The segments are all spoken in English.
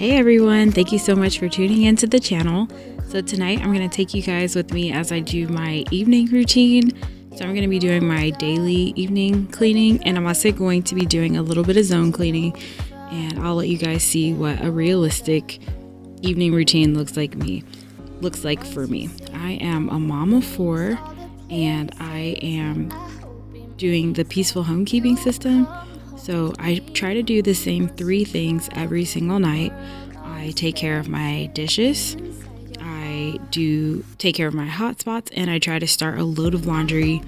Hey everyone, thank you so much for tuning into the channel. So tonight I'm going to take you guys with me as I do my evening routine. So I'm going to be doing my daily evening cleaning, and I'm also going to be doing a little bit of zone cleaning, and I'll let you guys see what a realistic evening routine looks like for me. I am a mom of 4 and I am doing the peaceful homekeeping system. So I try to do the same 3 things every single night. I take care of my dishes, I do take care of my hot spots, and I try to start a load of laundry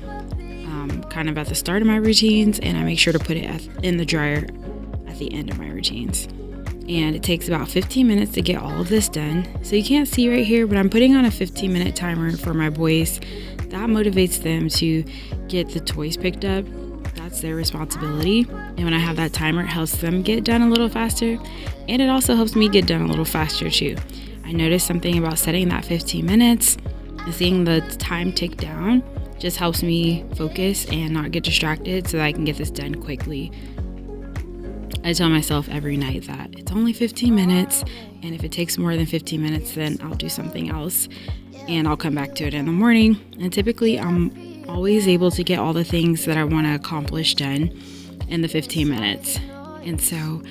kind of at the start of my routines, and I make sure to put it in the dryer at the end of my routines. And it takes about 15 minutes to get all of this done. So you can't see right here, but I'm putting on a 15-minute timer for my boys. That motivates them to get the toys picked up. That's their responsibility. And when I have that timer, it helps them get done a little faster. And it also helps me get done a little faster too. I noticed something about setting that 15 minutes and seeing the time tick down just helps me focus and not get distracted so that I can get this done quickly. I tell myself every night that it's only 15 minutes, and if it takes more than 15 minutes, then I'll do something else and I'll come back to it in the morning. And typically I'm always able to get all the things that I want to accomplish done in the 15 minutes. And so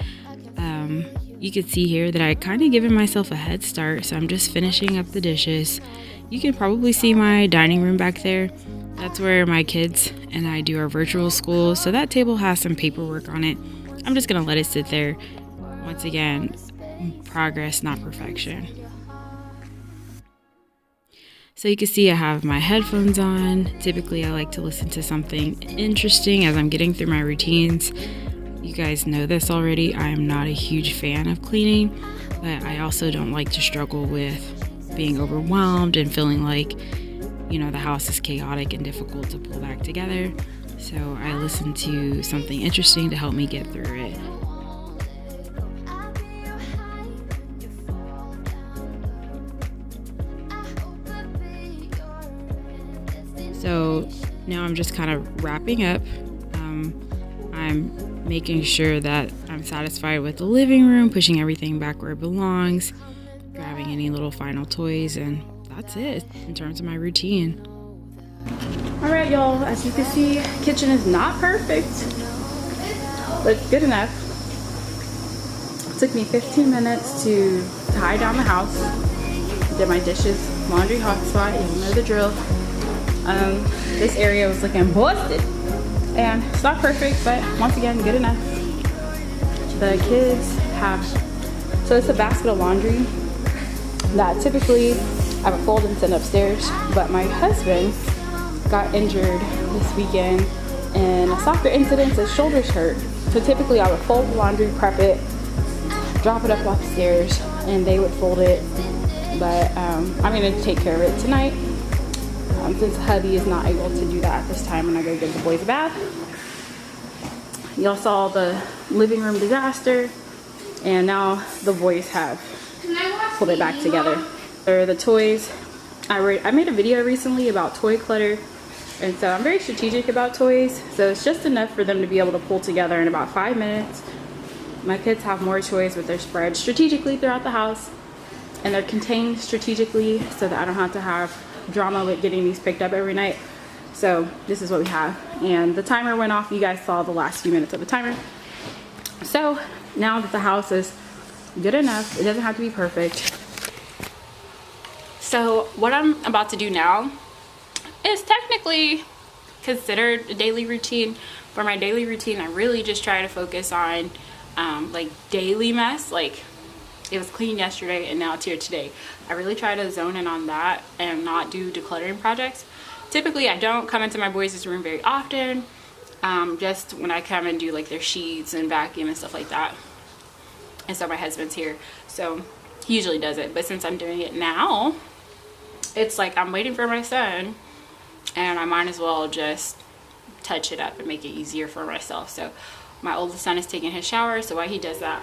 you can see here that I kind of given myself a head start. So I'm just finishing up the dishes. You can probably see my dining room back there. That's where my kids and I do our virtual school. So that table has some paperwork on it. I'm just gonna let it sit there. Once again, progress, not perfection. So you can see I have my headphones on. Typically I like to listen to something interesting as I'm getting through my routines. You guys know this already. I am not a huge fan of cleaning, but I also don't like to struggle with being overwhelmed and feeling like, the house is chaotic and difficult to pull back together. So I listen to something interesting to help me get through it. So now I'm just kind of wrapping up. I'm making sure that I'm satisfied with the living room, pushing everything back where it belongs, grabbing any little final toys, and that's it in terms of my routine. Alright y'all, as you can see, kitchen is not perfect, but it's good enough. It took me 15 minutes to tie down the house. Did my dishes, laundry, hot spot, you know the drill. This area was looking busted, and it's not perfect, but once again, good enough. The kids have, so it's a basket of laundry that typically I would fold and send upstairs, but my husband got injured this weekend in a soccer incident. His shoulders hurt, so typically I would fold the laundry, prep it, drop it up upstairs, and they would fold it. But I'm going to take care of it tonight since hubby is not able to do that at this time when I go give the boys a bath. Y'all saw the living room disaster, and now the boys have pulled it back together. The toys, I made a video recently about toy clutter, and so I'm very strategic about toys, so it's just enough for them to be able to pull together in about 5 minutes. My kids have more toys, but they're spread strategically throughout the house, and they're contained strategically so that I don't have to have drama with getting these picked up every night. So this is what we have, and the timer went off. You guys saw the last few minutes of the timer. So now that the house is good enough, it doesn't have to be perfect. So what I'm about to do now is technically considered a daily routine. For my daily routine, I really just try to focus on like daily mess. Like it was clean yesterday and now it's here today. I really try to zone in on that and not do decluttering projects. Typically I don't come into my boys' room very often, just when I come and do like their sheets and vacuum and stuff like that. And so my husband's here, so he usually does it, but since I'm doing it now, it's like I'm waiting for my son, and I might as well just touch it up and make it easier for myself. So my oldest son is taking his shower, so while he does that,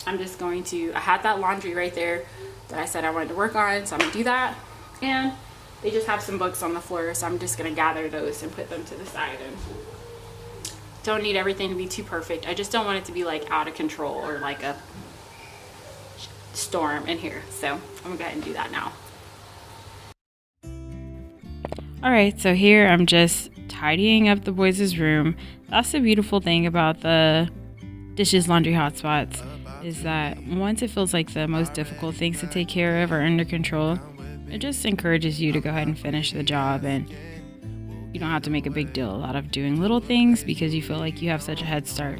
I'm just going to, I had that laundry right there that I said I wanted to work on, so I'm gonna do that. And they just have some books on the floor, so I'm just gonna gather those and put them to the side. And don't need everything to be too perfect. I just don't want it to be like out of control or like a storm in here. So I'm gonna go ahead and do that now. All right, so here I'm just tidying up the boys' room. That's the beautiful thing about the dishes laundry hotspots, is that once it feels like the most difficult things to take care of are under control, it just encourages you to go ahead and finish the job, and you don't have to make a big deal out of doing little things because you feel like you have such a head start.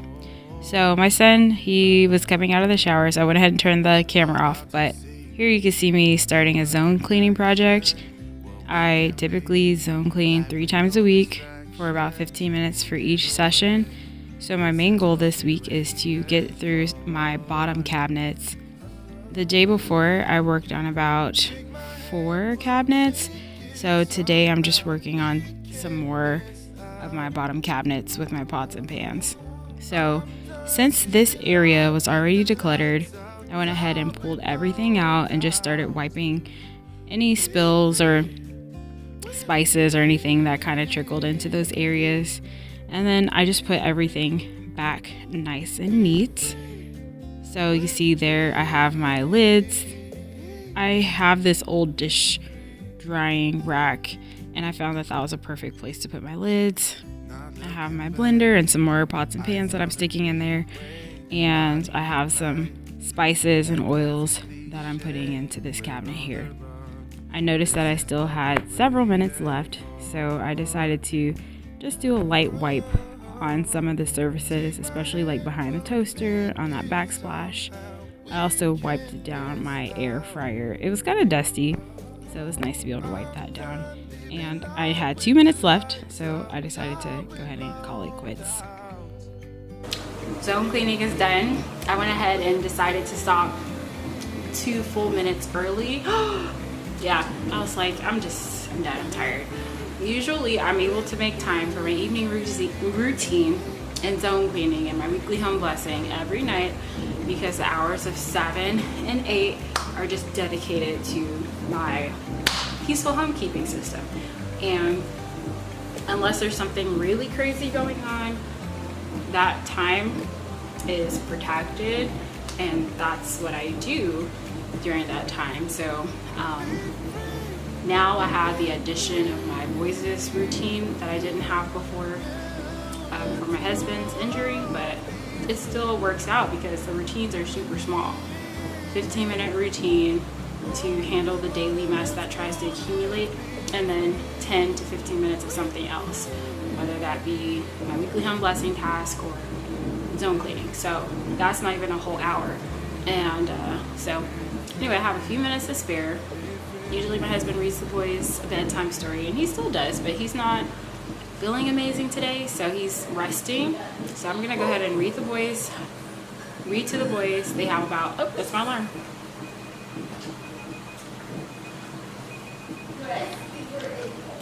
So my son, he was coming out of the shower, so I went ahead and turned the camera off, but here you can see me starting a zone cleaning project. I typically zone clean 3 times a week for about 15 minutes for each session. So my main goal this week is to get through my bottom cabinets. The day before, I worked on about 4 cabinets. So today I'm just working on some more of my bottom cabinets with my pots and pans. So since this area was already decluttered, I went ahead and pulled everything out and just started wiping any spills or spices or anything that kind of trickled into those areas. And then I just put everything back nice and neat. So you see there I have my lids. I have this old dish drying rack, and I found that that was a perfect place to put my lids. I have my blender and some more pots and pans that I'm sticking in there, and I have some spices and oils that I'm putting into this cabinet here. I noticed that I still had several minutes left, so I decided to just do a light wipe on some of the surfaces, especially like behind the toaster, on that backsplash. I also wiped down my air fryer. It was kind of dusty, so it was nice to be able to wipe that down. And I had 2 minutes left, so I decided to go ahead and call it quits. Zone cleaning is done. I went ahead and decided to stop 2 full minutes early. Yeah, I was like, I'm done, I'm tired. Usually I'm able to make time for my evening routine and zone cleaning and my weekly home blessing every night because the hours of 7 and 8 are just dedicated to my peaceful homekeeping system. And unless there's something really crazy going on, that time is protected, and that's what I do during that time. So now I have the addition of my boys' routine that I didn't have before for my husband's injury, but it still works out because the routines are super small. 15-minute routine to handle the daily mess that tries to accumulate, and then 10 to 15 minutes of something else, whether that be my weekly home blessing task or zone cleaning. So that's not even a whole hour. And so anyway, I have a few minutes to spare. Usually my husband reads the boys a bedtime story, and he still does, but he's not feeling amazing today, so he's resting. So I'm gonna go ahead and read to the boys. They have about, oh, that's my alarm.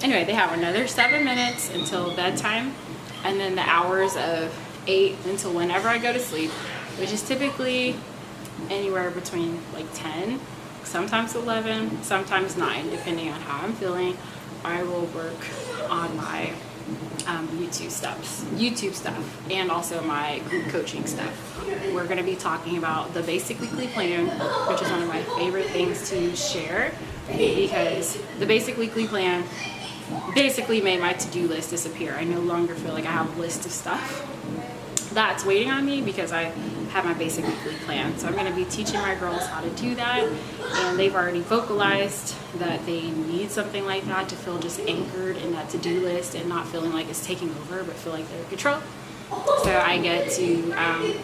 Anyway, they have another 7 minutes until bedtime, and then the hours of 8 until whenever I go to sleep, which is typically anywhere between like 10, sometimes 11, sometimes 9, depending on how I'm feeling. I will work on my YouTube stuff and also my group coaching stuff. We're going to be talking about the basic weekly plan, which is one of my favorite things to share, because the basic weekly plan basically made my to-do list disappear. I no longer feel like I have a list of stuff that's waiting on me because I have my basic weekly plan. So I'm going to be teaching my girls how to do that, and they've already vocalized that they need something like that to feel just anchored in that to-do list and not feeling like it's taking over, but feel like they're in control. So I get to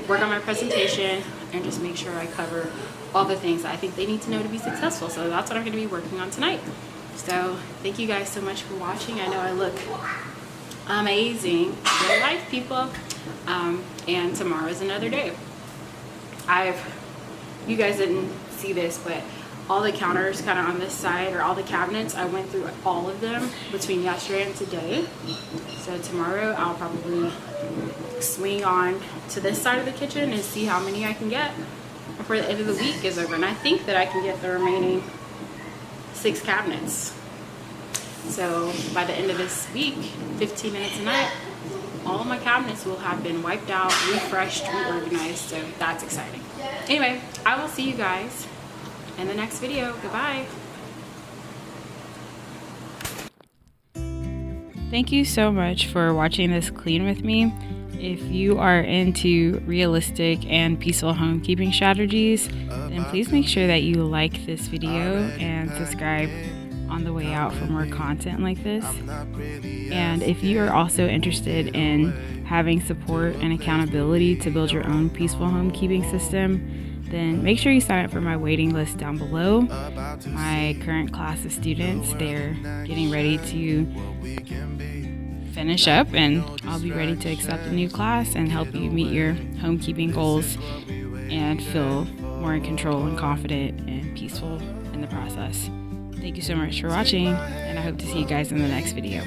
work on my presentation and just make sure I cover all the things that I think they need to know to be successful. So that's what I'm going to be working on tonight. So thank you guys so much for watching. I know I look amazing. Real life, people. And tomorrow's another day. You guys didn't see this, but all the counters kind of on this side, or all the cabinets, I went through all of them between yesterday and today. So tomorrow I'll probably swing on to this side of the kitchen and see how many I can get before the end of the week is over. And I think that I can get the remaining 6 cabinets. So by the end of this week, 15 minutes a night, all my cabinets will have been wiped out, refreshed, reorganized, so that's exciting. Anyway, I will see you guys in the next video. Goodbye. Thank you so much for watching this clean with me. If you are into realistic and peaceful homekeeping strategies, then please make sure that you like this video and subscribe on the way out for more content like this. And if you are also interested in having support and accountability to build your own peaceful homekeeping system, then make sure you sign up for my waiting list down below. My current class of students, they're getting ready to finish up, and I'll be ready to accept a new class and help you meet your homekeeping goals and feel more in control and confident and peaceful in the process. Thank you so much for watching, and I hope to see you guys in the next video.